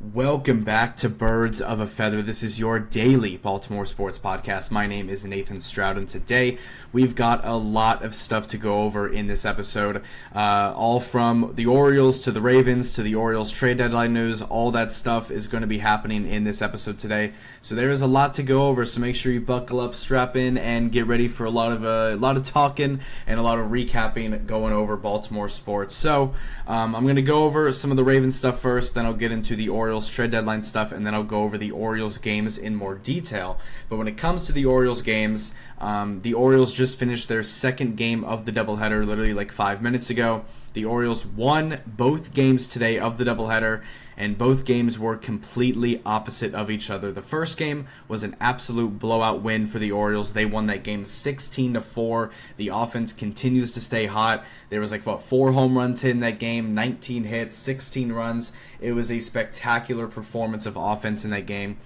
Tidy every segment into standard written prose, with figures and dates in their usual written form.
Welcome back to Birds of a Feather. This is your daily Baltimore sports podcast. My name is Nathan Stroud, and today we've got a lot of stuff to go over in this episode. All from the Orioles to the Ravens to the Orioles trade deadline news. All that stuff is going to be happening in this episode today. So there is a lot to go over. So make sure you buckle up, strap in, and get ready for a lot of talking and a lot of recapping going over Baltimore sports. So I'm going to go over some of the Ravens stuff first. Then I'll get into the Orioles trade deadline stuff, and then I'll go over the Orioles games in more detail. But when it comes to the Orioles games, the Orioles just finished their second game of the doubleheader literally like 5 minutes ago. The Orioles won both games today of the doubleheader, and both games were completely opposite of each other. The first game was an absolute blowout win for the Orioles. They won that game 16-4. The offense continues to stay hot. There was 4 home runs hit in that game, 19 hits, 16 runs. It was a spectacular performance of offense in that game.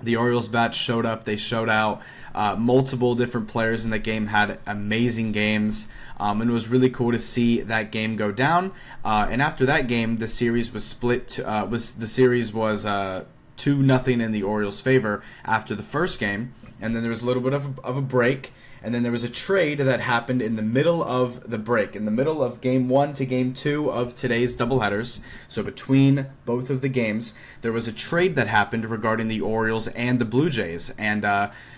The Orioles bats showed up. They showed out. Multiple different players in that game had amazing games, and it was really cool to see that game go down. And after that game, the series was split. 2-0 in the Orioles' favor after the first game, and then there was a little bit of a break. And then there was a trade that happened in the middle of the break, in the middle of Game 1 to Game 2 of today's doubleheaders. So between both of the games, there was a trade that happened regarding the Orioles and the Blue Jays. And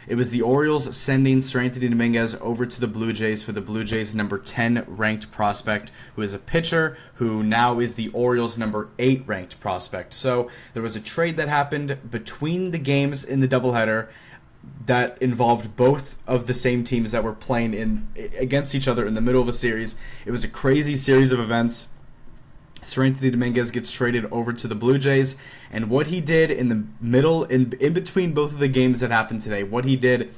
it was the Orioles sending Seranthony Dominguez over to the Blue Jays for the Blue Jays' number 10 ranked prospect, who is a pitcher who now is the Orioles' number 8 ranked prospect. So there was a trade that happened between the games in the doubleheader that involved both of the same teams that were playing against each other in the middle of a series. It was a crazy series of events. Seranthony Dominguez gets traded over to the Blue Jays, and what he did in the middle, in between both of the games that happened today, what he did,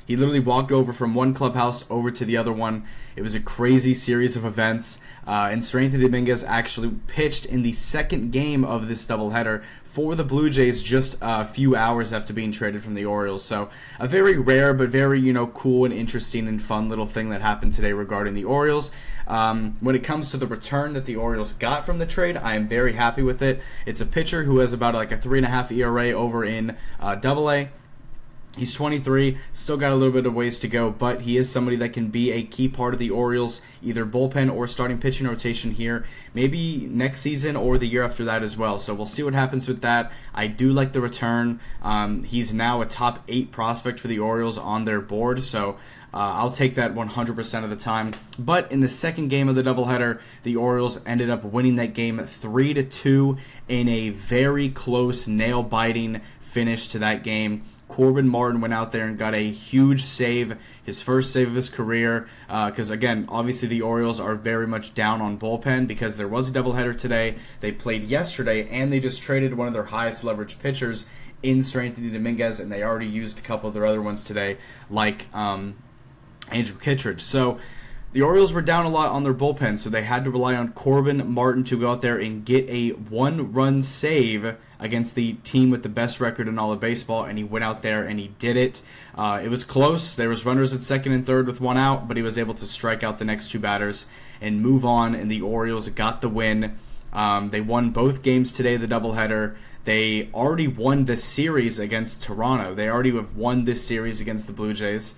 he literally walked over from one clubhouse over to the other one. It was a crazy series of events, and Seranthony Dominguez actually pitched in the second game of this doubleheader for the Blue Jays just a few hours after being traded from the Orioles. So a very rare but very cool and interesting and fun little thing that happened today regarding the Orioles. When it comes to the return that the Orioles got from the trade, I am very happy with it. It's a pitcher who has about a 3.5 ERA over in Double-A. He's 23, still got a little bit of ways to go, but he is somebody that can be a key part of the Orioles, either bullpen or starting pitching rotation here, maybe next season or the year after that as well. So we'll see what happens with that. I do like the return. He's now a top 8 prospect for the Orioles on their board, so I'll take that 100% of the time. But in the second game of the doubleheader, the Orioles ended up winning that game 3-2 in a very close, nail-biting finish to that game. Corbin Martin went out there and got a huge save, his first save of his career, because, again, obviously the Orioles are very much down on bullpen because there was a doubleheader today. They played yesterday, and they just traded one of their highest leverage pitchers in Seranthony Dominguez, and they already used a couple of their other ones today, like Andrew Kittredge. So the Orioles were down a lot on their bullpen, so they had to rely on Corbin Martin to go out there and get a one-run save against the team with the best record in all of baseball, and he went out there and he did it. It was close. There was runners at second and third with one out, but he was able to strike out the next 2 batters and move on, and the Orioles got the win. They won both games today, the doubleheader. They already won the series against Toronto. They already have won this series against the Blue Jays.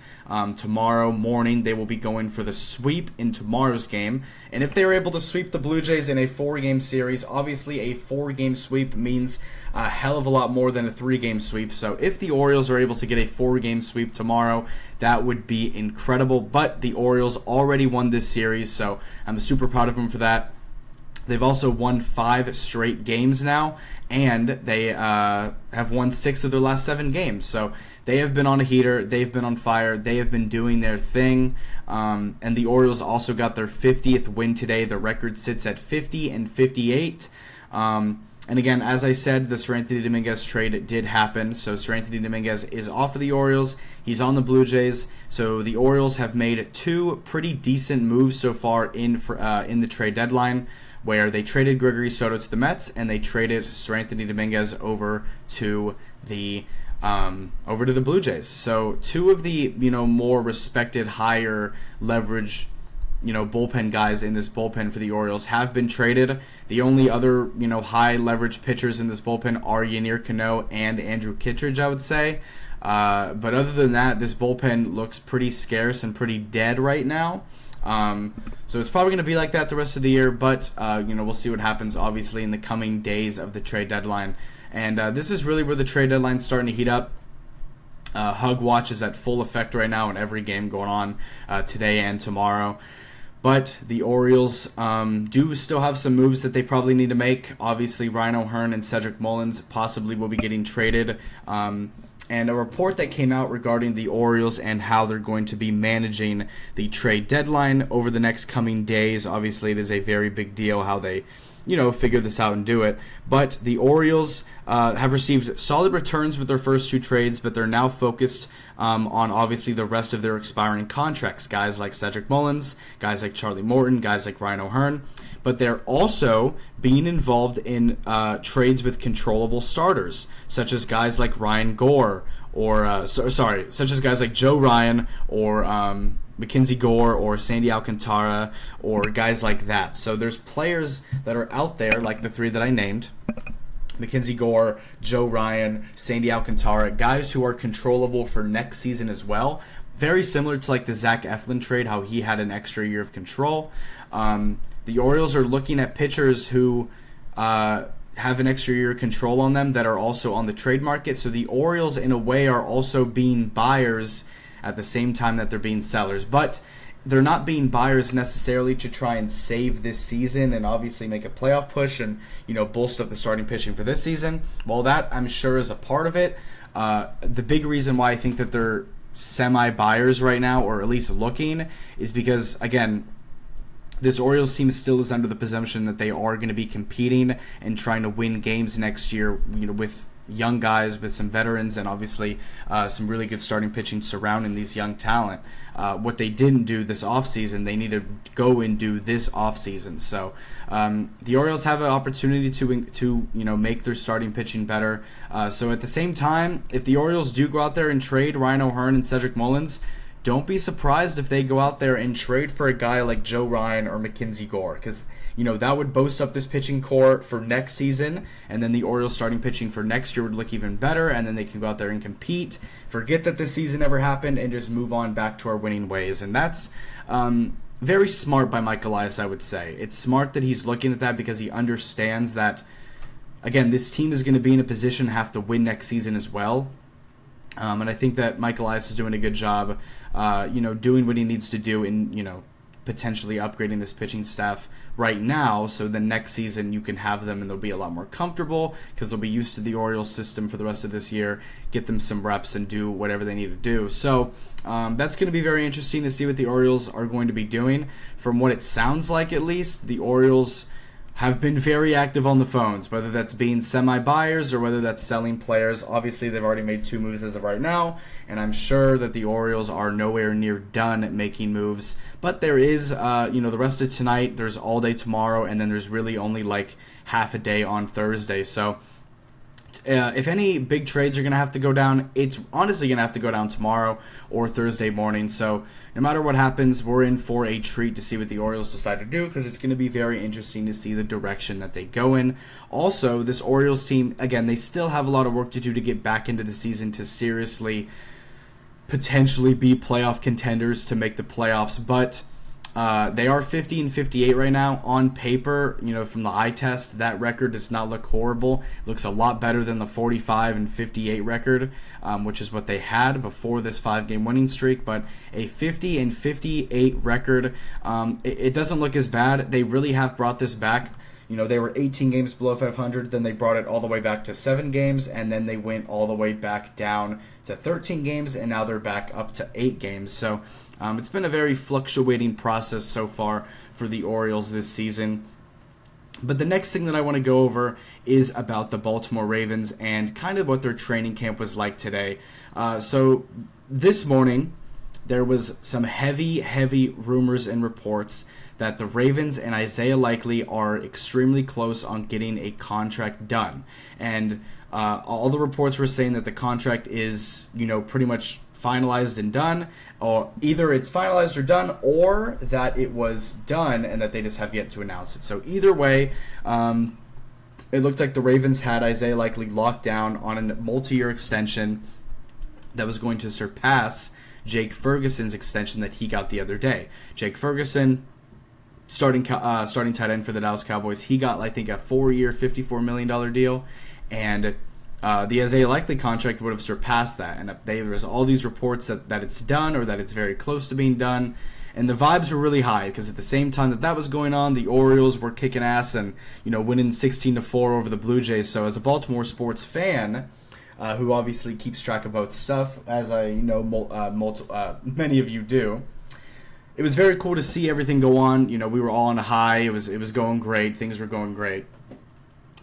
Tomorrow morning, they will be going for the sweep in tomorrow's game. And if they're able to sweep the Blue Jays in a 4-game series, obviously a 4-game sweep means a hell of a lot more than a 3-game sweep. So if the Orioles are able to get a 4-game sweep tomorrow, that would be incredible. But the Orioles already won this series, so I'm super proud of them for that. They've also won 5 straight games now, and they have won 6 of their last 7 games. So they have been on a heater. They've been on fire. They have been doing their thing. And the Orioles also got their 50th win today. The record sits at 50-58. And again, as I said, the Seranthony Dominguez trade did happen. So Seranthony Dominguez is off of the Orioles. He's on the Blue Jays. So the Orioles have made 2 pretty decent moves so far in the trade deadline, where they traded Gregory Soto to the Mets and they traded Seranthony Dominguez over to the Blue Jays. So 2 of the more respected, higher leverage bullpen guys in this bullpen for the Orioles have been traded. The only other, high leverage pitchers in this bullpen are Yennier Cano and Andrew Kittredge, I would say. But other than that, this bullpen looks pretty scarce and pretty dead right now. So it's probably going to be like that the rest of the year, but we'll see what happens, obviously, in the coming days of the trade deadline. And this is really where the trade deadline is starting to heat up. Hug watch is at full effect right now in every game going on today and tomorrow. But the Orioles do still have some moves that they probably need to make. Obviously, Ryan O'Hearn and Cedric Mullins possibly will be getting traded. And a report that came out regarding the Orioles and how they're going to be managing the trade deadline over the next coming days. Obviously, it is a very big deal how they, figure this out and do it. But the Orioles have received solid returns with their first 2 trades, but they're now focused on obviously the rest of their expiring contracts. Guys like Cedric Mullins, guys like Charlie Morton, guys like Ryan O'Hearn. But they're also being involved in trades with controllable starters, such as guys like Ryan Gore, or such as guys like Joe Ryan, or Mackenzie Gore, or Sandy Alcantara, or guys like that. So there's players that are out there, like the 3 that I named, Mackenzie Gore, Joe Ryan, Sandy Alcantara, guys who are controllable for next season as well. Very similar to like the Zach Eflin trade, how he had an extra year of control. The Orioles are looking at pitchers who have an extra year of control on them that are also on the trade market. So the Orioles, in a way, are also being buyers at the same time that they're being sellers. But they're not being buyers necessarily to try and save this season and obviously make a playoff push and, bolster up the starting pitching for this season. While that, I'm sure, is a part of it, the big reason why I think that they're semi-buyers right now, or at least looking, is because, again, this Orioles team still is under the presumption that they are going to be competing and trying to win games next year, with young guys, with some veterans, and obviously some really good starting pitching surrounding these young talent. What they didn't do this offseason, they need to go and do this offseason. So the Orioles have an opportunity to make their starting pitching better. So at the same time, if the Orioles do go out there and trade Ryan O'Hearn and Cedric Mullins, don't be surprised if they go out there and trade for a guy like Joe Ryan or Mackenzie Gore, because that would boost up this pitching core for next season, and then the Orioles starting pitching for next year would look even better, and then they can go out there and compete, forget that this season ever happened, and just move on back to our winning ways. And that's very smart by Mike Elias, I would say. It's smart that he's looking at that because he understands that, again, this team is going to be in a position to have to win next season as well. And I think that Mike Elias is doing a good job, doing what he needs to do in, potentially upgrading this pitching staff right now, so the next season you can have them and they'll be a lot more comfortable because they'll be used to the Orioles system for the rest of this year, get them some reps and do whatever they need to do. So that's going to be very interesting to see what the Orioles are going to be doing. From what it sounds like, at least, the Orioles have been very active on the phones, whether that's being semi-buyers or whether that's selling players. Obviously, they've already made 2 moves as of right now, and I'm sure that the Orioles are nowhere near done at making moves. But there is, the rest of tonight, there's all day tomorrow, and then there's really only like half a day on Thursday. So if any big trades are going to have to go down, it's honestly going to have to go down tomorrow or Thursday morning. So no matter what happens, we're in for a treat to see what the Orioles decide to do, because it's going to be very interesting to see the direction that they go in. Also, this Orioles team, again, they still have a lot of work to do to get back into the season to seriously potentially be playoff contenders to make the playoffs, but they are 50-58 right now. On paper, from the eye test, that record does not look horrible. It looks a lot better than the 45-58 record, which is what they had before this 5-game winning streak. But a 50-58 record, it doesn't look as bad. They really have brought this back. They were 18 games below 500, then they brought it all the way back to 7 games, and then they went all the way back down to 13 games, and now they're back up to 8 games. So it's been a very fluctuating process so far for the Orioles this season. But the next thing that I want to go over is about the Baltimore Ravens and kind of what their training camp was like today. So this morning, there was some heavy rumors and reports that the Ravens and Isaiah Likely are extremely close on getting a contract done. And all the reports were saying that the contract is, pretty much finalized and done, or either it's finalized or done, or that it was done and that they just have yet to announce it. So either way, it looked like the Ravens had Isaiah Likely locked down on a multi-year extension that was going to surpass Jake Ferguson's extension that he got the other day. Jake Ferguson, starting tight end for the Dallas Cowboys, he got, I think, a 4-year, $54 million deal, and the Isaiah Likely contract would have surpassed that. And there was all these reports that it's done or that it's very close to being done, and the vibes were really high because at the same time that was going on, the Orioles were kicking ass and winning 16-4 over the Blue Jays. So as a Baltimore sports fan, who obviously keeps track of both stuff, as I know many of you do, it was very cool to see everything go on. We were all on a high. It was going great. Things were going great.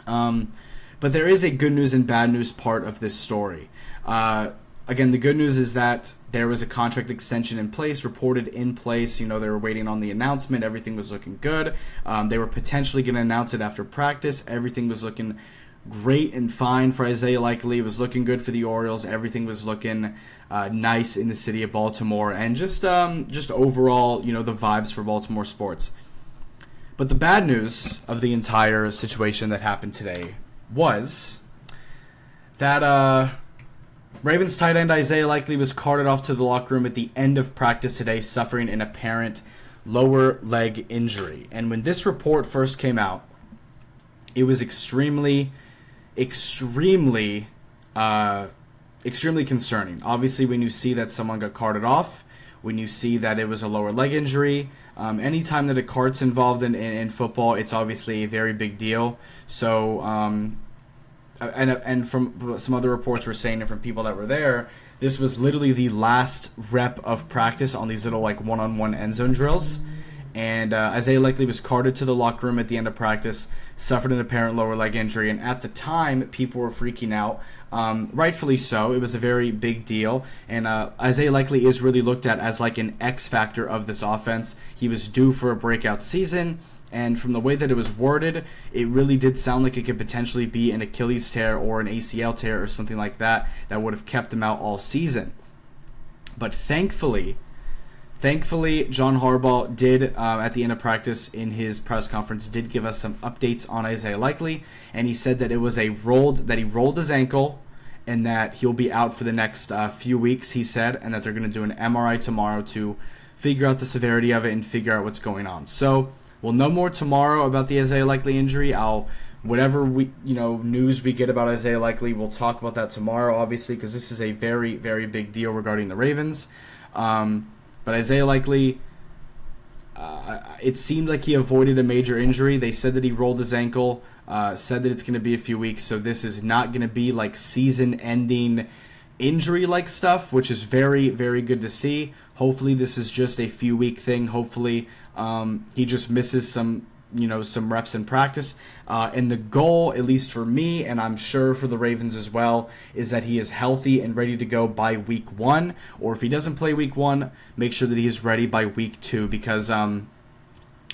But there is a good news and bad news part of this story. Again, the good news is that there was a contract extension in place, reported in place. They were waiting on the announcement. Everything was looking good. They were potentially going to announce it after practice. Everything was looking great and fine for Isaiah Likely. It was looking good for the Orioles. Everything was looking nice in the city of Baltimore, and just overall, the vibes for Baltimore sports. But the bad news of the entire situation that happened today was that Ravens tight end Isaiah Likely was carted off to the locker room at the end of practice today, suffering an apparent lower leg injury. And when this report first came out, it was extremely concerning. Obviously, when you see that someone got carted off, when you see that it was a lower leg injury, anytime that a cart's involved in football, it's obviously a very big deal. So, and from some other reports were saying, and from people that were there, this was literally the last rep of practice on these little one-on-one end zone drills. And Isaiah Likely was carted to the locker room at the end of practice, suffered an apparent lower leg injury, and at the time, people were freaking out. Rightfully so. It was a very big deal, and Isaiah Likely is really looked at as an X factor of this offense. He was due for a breakout season, and from the way that it was worded, it really did sound like it could potentially be an Achilles tear or an ACL tear or something like that would have kept him out all season. But thankfully, John Harbaugh did, at the end of practice in his press conference, did give us some updates on Isaiah Likely, and he said that it was he rolled his ankle, and that he'll be out for the next few weeks, he said, and that they're going to do an MRI tomorrow to figure out the severity of it and figure out what's going on. So we'll know more tomorrow about the Isaiah Likely injury. Whatever news we get about Isaiah Likely, we'll talk about that tomorrow, obviously, because this is a very, very big deal regarding the Ravens. But Isaiah Likely, it seemed like he avoided a major injury. They said that he rolled his ankle, said that it's going to be a few weeks, so this is not going to be season-ending injury-like stuff, which is very, very good to see. Hopefully this is just a few-week thing. Hopefully he just misses some reps in practice. And the goal, at least for me, and I'm sure for the Ravens as well, is that he is healthy and ready to go by week 1. Or if he doesn't play week 1, make sure that he is ready by week 2, because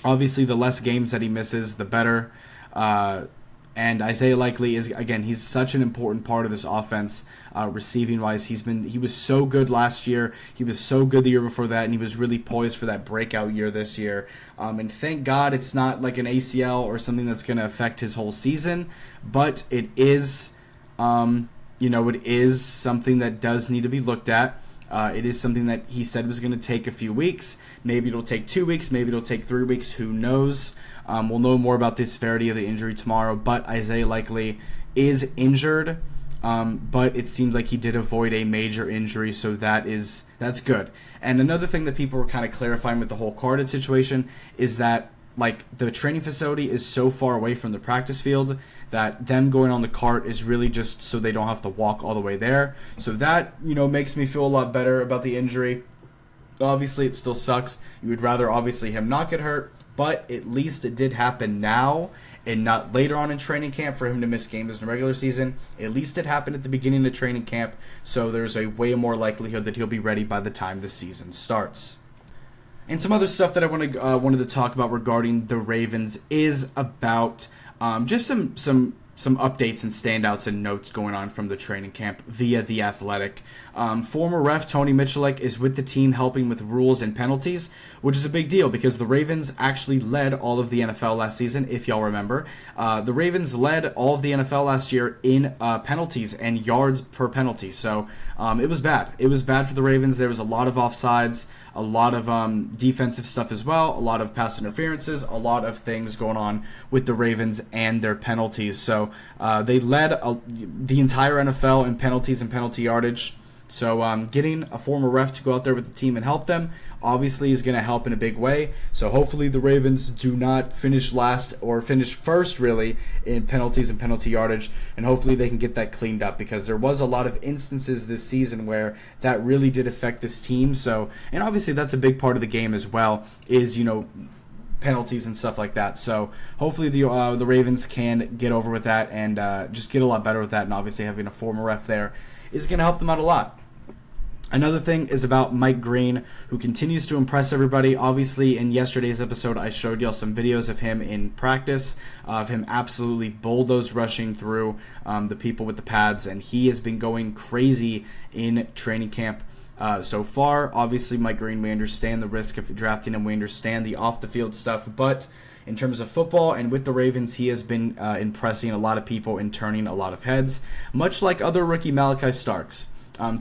obviously the less games that he misses, the better. And Isaiah Likely is, again, he's such an important part of this offense, receiving-wise. He was so good last year. He was so good the year before that, and he was really poised for that breakout year this year. And thank God it's not like an ACL or something that's going to affect his whole season, but it is, it is something that does need to be looked at. It is something that he said was going to take a few weeks. Maybe it'll take 2 weeks. Maybe it'll take 3 weeks. Who knows? We'll know more about the severity of the injury tomorrow. But Isaiah Likely is injured. But it seems like he did avoid a major injury, so that's good. And another thing that people were kind of clarifying with the whole carded situation is that the training facility is so far away from the practice field that them going on the cart is really just so they don't have to walk all the way there. So that, makes me feel a lot better about the injury. Obviously, it still sucks. You would rather, obviously, him not get hurt, but at least it did happen now and not later on in training camp for him to miss games in the regular season. At least it happened at the beginning of training camp, so there's a way more likelihood that he'll be ready by the time the season starts. And some other stuff that I wanted to talk about regarding the Ravens is about just some some updates and standouts and notes going on from the training camp via The Athletic. Former ref Tony Michalik is with the team helping with rules and penalties, which is a big deal because the Ravens actually led all of the NFL last season, if y'all remember. The Ravens led all of the NFL last year in penalties and yards per penalty, so it was bad. It was bad for the Ravens. There was a lot of offsides, a lot of defensive stuff as well, a lot of pass interferences, a lot of things going on with the Ravens and their penalties. So they led the entire NFL in penalties and penalty yardage. So getting a former ref to go out there with the team and help them obviously is going to help in a big way. So hopefully the Ravens do not finish last or finish first really in penalties and penalty yardage, and hopefully they can get that cleaned up because there was a lot of instances this season where that really did affect this team. So, and obviously that's a big part of the game as well is, penalties and stuff like that. So hopefully the Ravens can get over with that and just get a lot better with that, and obviously having a former ref there is going to help them out a lot. Another thing is about Mike Green, who continues to impress everybody. Obviously, in yesterday's episode, I showed y'all some videos of him in practice, of him absolutely bulldoze rushing through the people with the pads, and he has been going crazy in training camp so far. Obviously, Mike Green, we understand the risk of drafting him. We understand the off-the-field stuff, but in terms of football and with the Ravens, he has been impressing a lot of people and turning a lot of heads, much like other rookie Malachi Starks.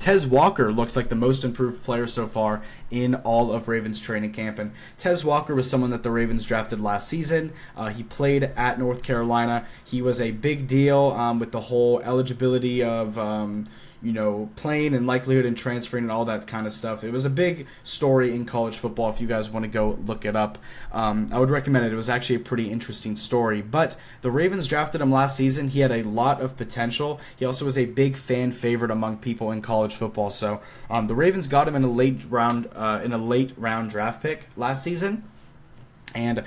Tez Walker looks like the most improved player so far in all of Ravens training camp. And Tez Walker was someone that the Ravens drafted last season. He played at North Carolina. He was a big deal with the whole eligibility of playing and likelihood and transferring and all that kind of stuff. It was a big story in college football. If you guys want to go look it up, I would recommend it. It was actually a pretty interesting story. But the Ravens drafted him last season. He had a lot of potential. He also was a big fan favorite among people in college football. So the Ravens got him in a late round draft pick last season. And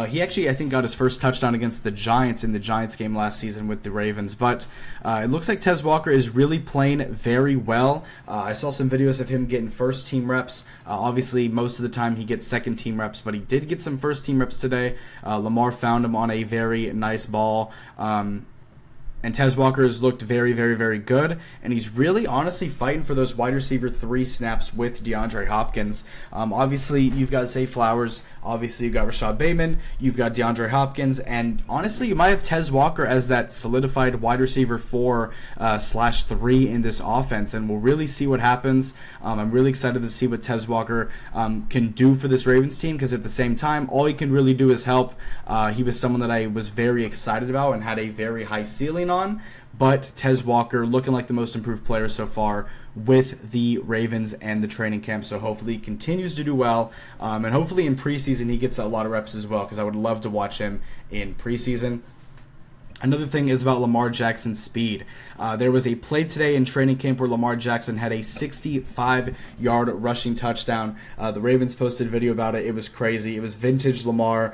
he actually, I think, got his first touchdown against the Giants in the Giants game last season with the Ravens. But it looks like Tez Walker is really playing very well. I saw some videos of him getting first-team reps. Obviously, most of the time he gets second-team reps, but he did get some first-team reps today. Lamar found him on a very nice ball. And Tez Walker has looked very, very, very good. And he's really honestly fighting for those wide receiver 3 snaps with DeAndre Hopkins. Obviously, you've got Zay Flowers. Obviously, you've got Rashad Bateman. You've got DeAndre Hopkins. And honestly, you might have Tez Walker as that solidified wide receiver 4/3 in this offense. And we'll really see what happens. I'm really excited to see what Tez Walker can do for this Ravens team, because at the same time, all he can really do is help. He was someone that I was very excited about and had a very high ceiling on, but Tez Walker looking like the most improved player so far with the Ravens and the training camp. So hopefully he continues to do well, and hopefully in preseason he gets a lot of reps as well, because I would love to watch him in preseason. Another thing is about Lamar Jackson's speed. There was a play today in training camp where Lamar Jackson had a 65-yard rushing touchdown. The Ravens posted a video about it. It was crazy. It was vintage Lamar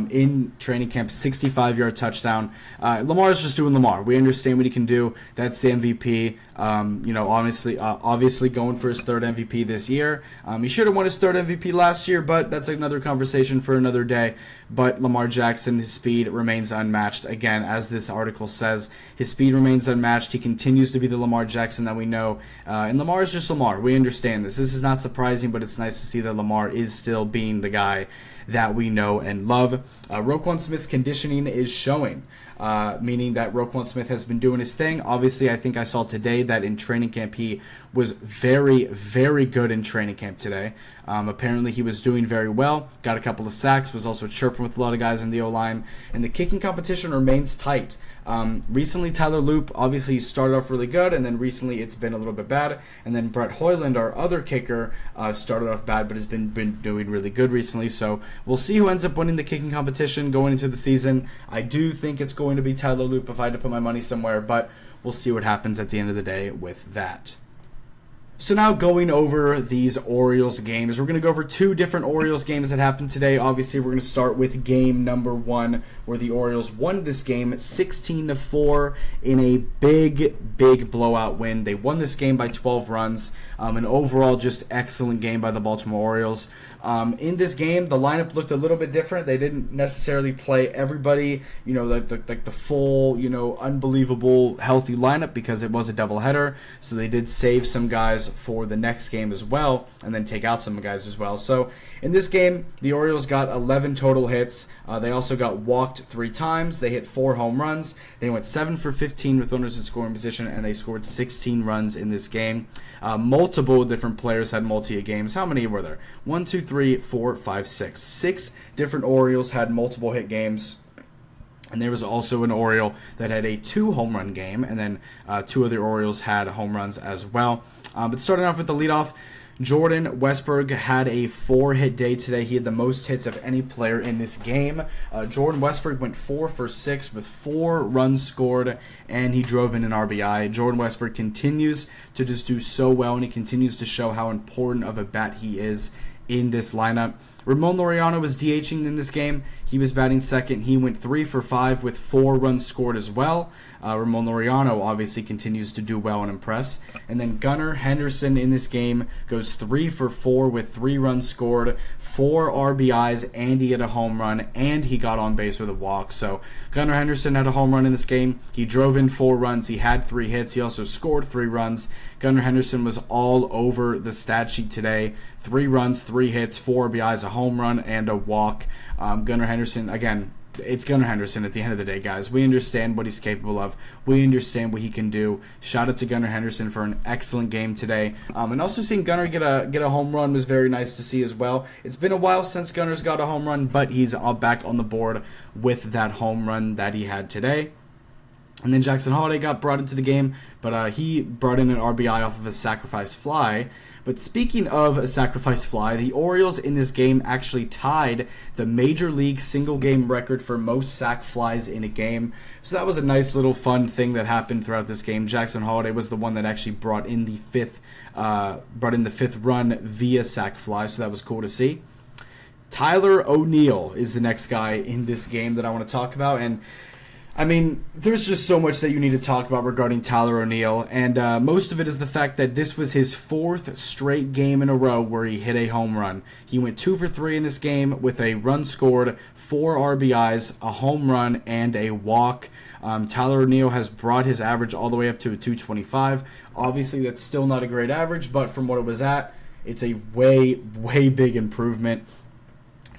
in training camp, 65-yard touchdown. Lamar is just doing Lamar. We understand what he can do. That's the MVP. Obviously going for his third MVP this year. He should have won his third MVP last year, but that's another conversation for another day. But Lamar Jackson, his speed remains unmatched. Again, as this article says, his speed remains unmatched. He continues to be the Lamar Jackson that we know. And Lamar is just Lamar. We understand this. This is not surprising, but it's nice to see that Lamar is still being the guy that we know and love. Roquan Smith's conditioning is showing. Meaning that Roquan Smith has been doing his thing. Obviously, I think I saw today that in training camp he was very, very good in training camp today. Apparently he was doing very well, got a couple of sacks, was also chirping with a lot of guys in the O-line, and the kicking competition remains tight. Recently, Tyler Loop obviously started off really good, and then recently it's been a little bit bad. And then Brett Hoyland, our other kicker, started off bad, but has been doing really good recently. So we'll see who ends up winning the kicking competition going into the season. I do think it's going to be Tyler Loop if I had to put my money somewhere, but we'll see what happens at the end of the day with that. So now going over these Orioles games, we're going to go over two different Orioles games that happened today. Obviously, we're going to start with game number 1, where the Orioles won this game 16-4 in a big blowout win. They won this game by 12 runs. An overall just excellent game by the Baltimore Orioles. In this game, the lineup looked a little bit different. They didn't necessarily play everybody, like the full, unbelievable healthy lineup because it was a doubleheader. So they did save some guys for the next game as well, and then take out some guys as well. So in this game, the Orioles got 11 total hits. They also got walked 3 times. They hit 4 home runs. They went 7 for 15 with runners in scoring position, and they scored 16 runs in this game. Multiple different players had multi-hit games. How many were there? 1, 2, 3, 4, 5, 6. 6 different Orioles had multiple hit games. And there was also an Oriole that had a 2 home run game, and then 2 other Orioles had home runs as well. But starting off with the leadoff, Jordan Westburg had a 4-hit day today. He had the most hits of any player in this game. Jordan Westburg went 4 for 6 with 4 runs scored, and he drove in an RBI. Jordan Westburg continues to just do so well, and he continues to show how important of a bat he is in this lineup. Ramon Laureano was DHing in this game. He was batting second. He went 3 for 5 with 4 runs scored as well. Ramon Laureano obviously continues to do well and impress. And then Gunnar Henderson in this game goes 3 for 4 with 3 runs scored, 4 RBIs, and he had a home run, and he got on base with a walk. So Gunnar Henderson had a home run in this game. He drove in 4 runs. He had 3 hits. He also scored 3 runs. Gunnar Henderson was all over the stat sheet today. 3 runs, 3 hits, 4 RBIs, a home run, and a walk. Gunnar Henderson, again, it's Gunnar Henderson at the end of the day, guys. We understand what he's capable of. We understand what he can do. Shout out to Gunnar Henderson for an excellent game today. And also seeing Gunnar get a home run was very nice to see as well. It's been a while since Gunnar's got a home run, but he's back on the board with that home run that he had today. And then Jackson Holliday got brought into the game, but he brought in an RBI off of a sacrifice fly. But speaking of a sacrifice fly, the Orioles in this game actually tied the Major League single-game record for most sac flies in a game. So that was a nice little fun thing that happened throughout this game. Jackson Holliday was the one that actually brought in the fifth run via sac fly, so that was cool to see. Tyler O'Neill is the next guy in this game that I want to talk about, and I mean, there's just so much that you need to talk about regarding Tyler O'Neill, and most of it is the fact that this was his 4th straight game in a row where he hit a home run. He went 2 for 3 in this game with a run scored, 4 RBIs, a home run, and a walk. Tyler O'Neill has brought his average all the way up to a 225. Obviously, that's still not a great average, but from what it was at, it's a way big improvement.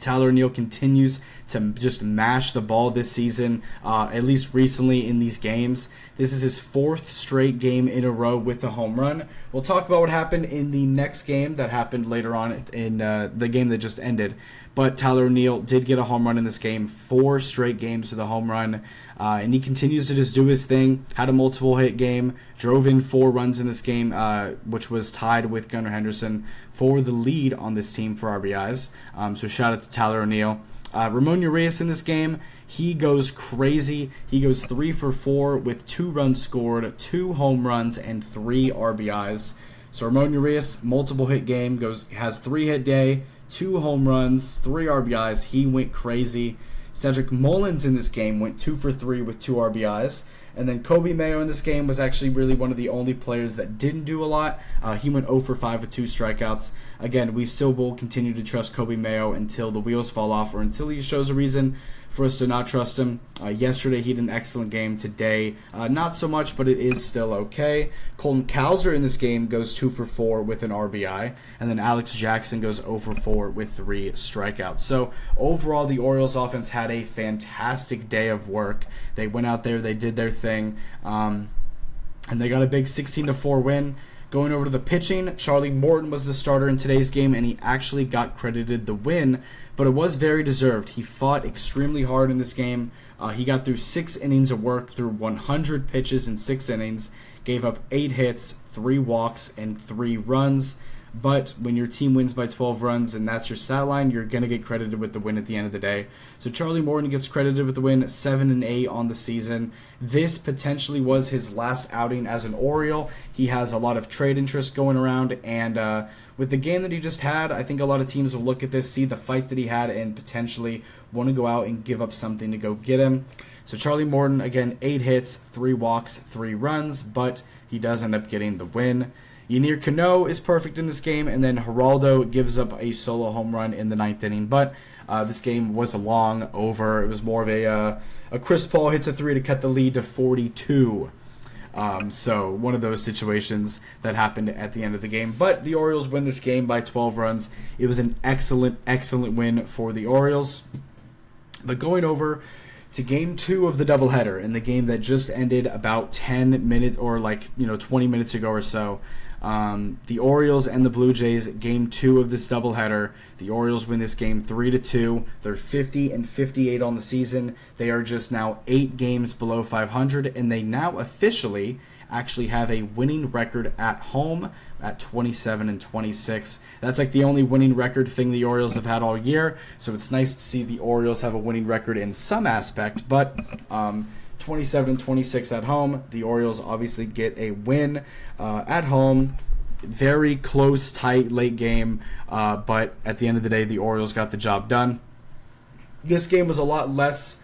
Tyler O'Neill continues to just mash the ball this season, at least recently in these games. This is his 4th straight game in a row with a home run. We'll talk about what happened in the next game that happened later on in the game that just ended. But Tyler O'Neill did get a home run in this game, 4 straight games with a home run. And he continues to just do his thing. Had a multiple hit game, drove in 4 runs in this game, which was tied with Gunnar Henderson for the lead on this team for RBIs. So shout out to Tyler O'Neill. Ramon Urias in this game, he goes crazy. He goes 3 for 4 with 2 runs scored, 2 home runs, and 3 RBIs. So Ramon Urias, multiple hit game, has 3-hit day, 2 home runs, 3 RBIs. He went crazy. Cedric Mullins in this game went 2 for 3 with 2 RBIs. And then Kobe Mayo in this game was actually really one of the only players that didn't do a lot. He went 0 for 5 with 2 strikeouts. Again, we still will continue to trust Kobe Mayo until the wheels fall off or until he shows a reason for us to not trust him. Yesterday, he had an excellent game. Today, not so much, but it is still okay. Colton Cowser in this game goes 2 for 4 with an RBI. And then Alex Jackson goes 0 for 4 with 3 strikeouts. So overall, the Orioles offense had a fantastic day of work. They went out there, they did their thing, and they got a big 16-4 win. Going over to the pitching, Charlie Morton was the starter in today's game, and he actually got credited the win, but it was very deserved. He fought extremely hard in this game. He got through 6 innings of work, through 100 pitches in 6 innings, gave up 8 hits, 3 walks, and 3 runs. But when your team wins by 12 runs and that's your stat line, you're going to get credited with the win at the end of the day. So Charlie Morton gets credited with the win, 7-8 on the season. This potentially was his last outing as an Oriole. He has a lot of trade interest going around, and with the game that he just had, I think a lot of teams will look at this, see the fight that he had, and potentially want to go out and give up something to go get him. So Charlie Morton, again, 8 hits, 3 walks, 3 runs, but he does end up getting the win. Ynier Cano is perfect in this game, and then Geraldo gives up a solo home run in the 9th inning. But this game was a long over. It was more of a Chris Paul hits a 3 to cut the lead to 42. So one of those situations that happened at the end of the game. But the Orioles win this game by 12 runs. It was an excellent, excellent win for the Orioles. But going over to game 2 of the doubleheader, in the game that just ended about 10 minutes or 20 minutes ago or so. The Orioles and the Blue Jays, game 2 of this doubleheader. The Orioles win this game 3-2. They're 50-58 on the season. They are just now 8 games below 500, and they now officially actually have a winning record at home at 27-26. That's like the only winning record thing the Orioles have had all year. So it's nice to see the Orioles have a winning record in some aspect, but 27-26 at home. The Orioles obviously get a win at home. Very close, tight, late game, but at the end of the day, the Orioles got the job done. This game was a lot less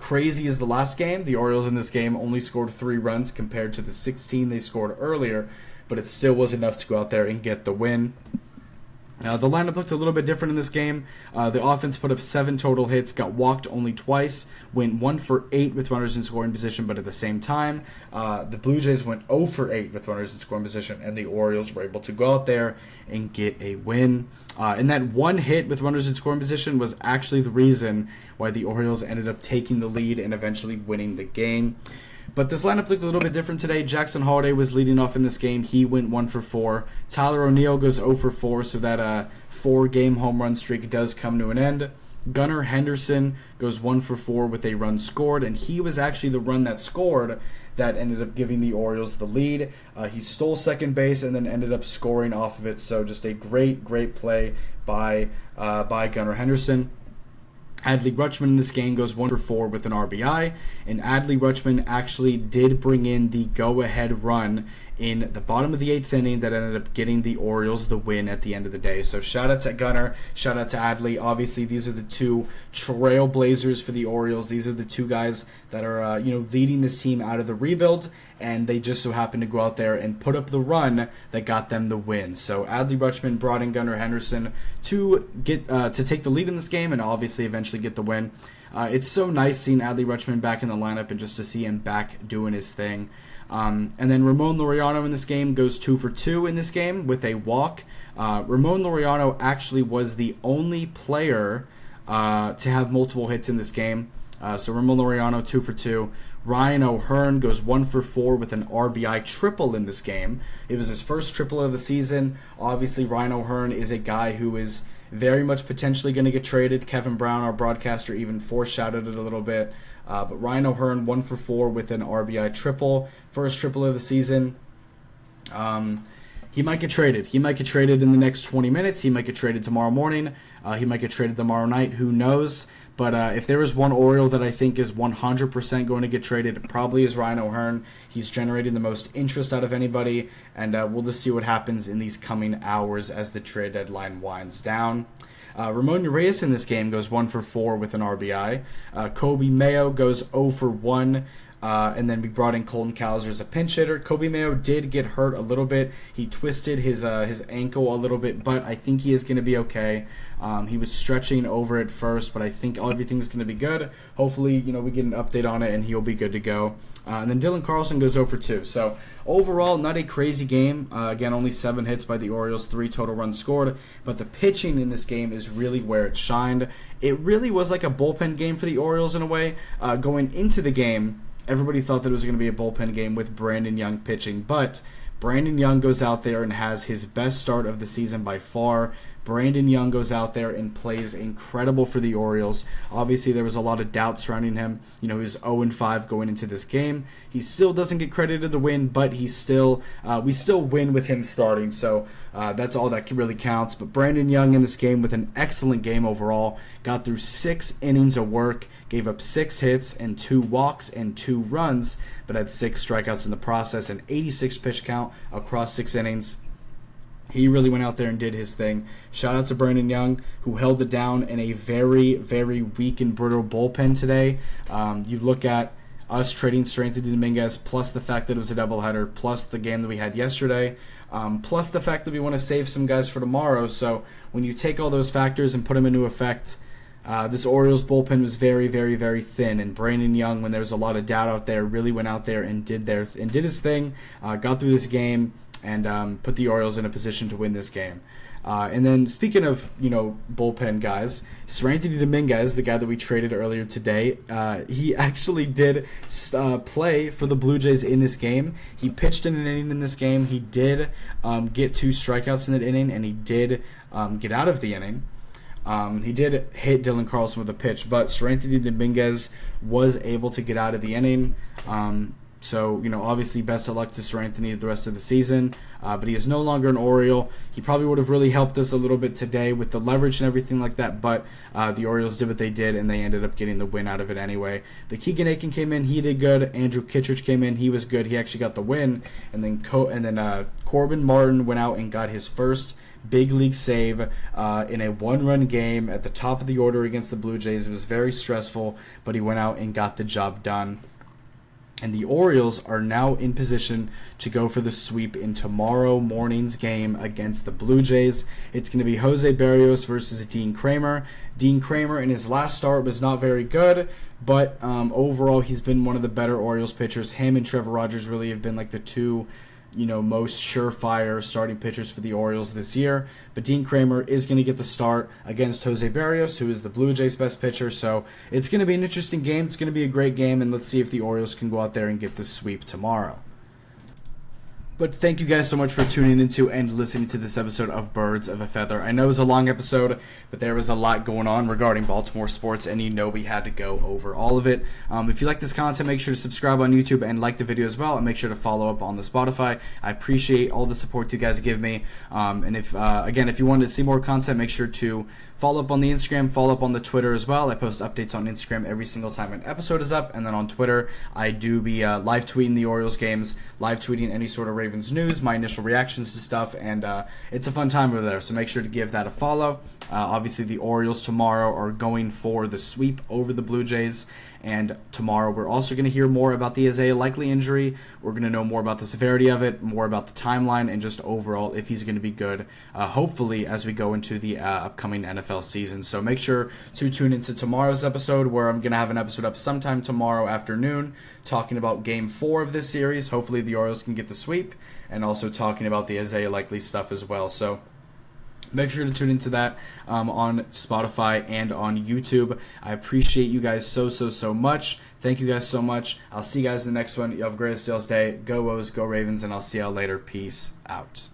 crazy as the last game. The Orioles in this game only scored 3 runs compared to the 16 they scored earlier, but it still was enough to go out there and get the win. The lineup looked a little bit different in this game. The offense put up 7 total hits, got walked only twice, went 1 for 8 with runners in scoring position, but at the same time, the Blue Jays went 0 for 8 with runners in scoring position, and the Orioles were able to go out there and get a win. And that 1 hit with runners in scoring position was actually the reason why the Orioles ended up taking the lead and eventually winning the game. But this lineup looked a little bit different today. Jackson Holliday was leading off in this game. He went 1 for 4. Tyler O'Neill goes 0 for 4, so that 4-game home run streak does come to an end. Gunnar Henderson goes 1 for 4 with a run scored, and he was actually the run that scored that ended up giving the Orioles the lead. He stole second base and then ended up scoring off of it, so just a great, great play by Gunnar Henderson. Adley Rutschman in this game goes 1 for 4 with an RBI, and Adley Rutschman actually did bring in the go-ahead run in the bottom of the 8th inning that ended up getting the Orioles the win at the end of the day. So shout out to Gunnar, shout out to Adley. Obviously, these are the 2 trailblazers for the Orioles. These are the 2 guys that are leading this team out of the rebuild, and they just so happened to go out there and put up the run that got them the win. So Adley Rutschman brought in Gunnar Henderson to get to take the lead in this game and obviously eventually get the win. It's so nice seeing Adley Rutschman back in the lineup and just to see him back doing his thing. And then Ramon Laureano in this game goes 2 for 2 in this game with a walk. Ramon Laureano actually was the only player to have multiple hits in this game. So Ramon Laureano 2 for 2. Ryan O'Hearn goes 1 for 4 with an RBI triple in this game. It was his first triple of the season. Obviously, Ryan O'Hearn is a guy who is very much potentially going to get traded. Kevin Brown, our broadcaster, even foreshadowed it a little bit. But Ryan O'Hearn 1 for 4 with an RBI triple. First triple of the season. He might get traded. He might get traded in the next 20 minutes. He might get traded tomorrow morning. He might get traded tomorrow night. Who knows? But if there is one Oriole that I think is 100% going to get traded, it probably is Ryan O'Hearn. He's generating the most interest out of anybody, and we'll just see what happens in these coming hours as the trade deadline winds down. Ramon Urias in this game goes 1 for 4 with an RBI. Kobe Mayo goes 0 for 1. And then we brought in Colton Cowser as a pinch hitter. Kobe Mayo did get hurt a little bit. He twisted his ankle a little bit, but I think he is going to be okay. He was stretching over it first, but I think everything's going to be good. Hopefully, we get an update on it, and he'll be good to go. And then Dylan Carlson goes 0 for 2. So overall, not a crazy game. Again, only 7 hits by the Orioles, 3 total runs scored. But the pitching in this game is really where it shined. It really was like a bullpen game for the Orioles in a way. Going into the game, everybody thought that it was going to be a bullpen game with Brandon Young pitching, but Brandon Young goes out there and has his best start of the season by far. Brandon Young goes out there and plays incredible for the Orioles. Obviously, there was a lot of doubt surrounding him. He was 0-5 going into this game. He still doesn't get credited the win, but we still win with him starting. So that's all that really counts. But Brandon Young in this game with an excellent game overall. Got through 6 innings of work, gave up 6 hits and 2 walks and 2 runs, but had 6 strikeouts in the process, an 86 pitch count across 6 innings. He really went out there and did his thing. Shout out to Brandon Young, who held it down in a very, very weak and brittle bullpen today. You look at us trading Seranthony Dominguez, plus the fact that it was a doubleheader, plus the game that we had yesterday, plus the fact that we want to save some guys for tomorrow. So when you take all those factors and put them into effect, this Orioles bullpen was very, very, very thin, and Brandon Young, when there was a lot of doubt out there, really went out there and did his thing, got through this game, and put the Orioles in a position to win this game. And then speaking of, bullpen guys, Seranthony Dominguez, the guy that we traded earlier today, he actually did play for the Blue Jays in this game. He pitched in an inning in this game. He did get 2 strikeouts in that inning, and he did get out of the inning. He did hit Dylan Carlson with a pitch, but Seranthony Dominguez was able to get out of the inning. So, obviously best of luck to Seranthony the rest of the season, but he is no longer an Oriole. He probably would have really helped us a little bit today with the leverage and everything like that, but the Orioles did what they did, and they ended up getting the win out of it anyway. But Keegan Aiken came in, he did good. Andrew Kittredge came in, he was good. He actually got the win, and then Corbin Martin went out and got his first big league save in a 1-run game at the top of the order against the Blue Jays. It was very stressful, but he went out and got the job done. And the Orioles are now in position to go for the sweep in tomorrow morning's game against the Blue Jays. It's going to be Jose Berrios versus Dean Kramer. Dean Kramer in his last start was not very good, but overall he's been one of the better Orioles pitchers. Him and Trevor Rogers really have been like the two most surefire starting pitchers for the Orioles this year. But Dean Kramer is going to get the start against Jose Berrios, who is the Blue Jays' best pitcher. So it's going to be an interesting game. It's going to be a great game, and let's see if the Orioles can go out there and get the sweep tomorrow. But thank you guys so much for tuning into and listening to this episode of Birds of a Feather. I know it was a long episode, but there was a lot going on regarding Baltimore sports, and we had to go over all of it. If you like this content, make sure to subscribe on YouTube and like the video as well, and make sure to follow up on the Spotify. I appreciate all the support you guys give me. And if you wanted to see more content, make sure to follow up on the Instagram, follow up on the Twitter as well. I post updates on Instagram every single time an episode is up, and then on Twitter, I do be live tweeting the Orioles games, live tweeting any sort of Ravens news, my initial reactions to stuff, and it's a fun time over there, so make sure to give that a follow. Obviously, the Orioles tomorrow are going for the sweep over the Blue Jays, and tomorrow we're also going to hear more about the Isaiah Likely injury. We're going to know more about the severity of it, more about the timeline, and just overall if he's going to be good, hopefully, as we go into the upcoming NFL season. So make sure to tune into tomorrow's episode, where I'm going to have an episode up sometime tomorrow afternoon talking about Game 4 of this series. Hopefully the Orioles can get the sweep, and also talking about the Isaiah Likely stuff as well. So make sure to tune into that on Spotify and on YouTube. I appreciate you guys so much. Thank you guys so much. I'll see you guys in the next one. You have a great Steelers day. Go O's, go Ravens, and I'll see y'all later. Peace out.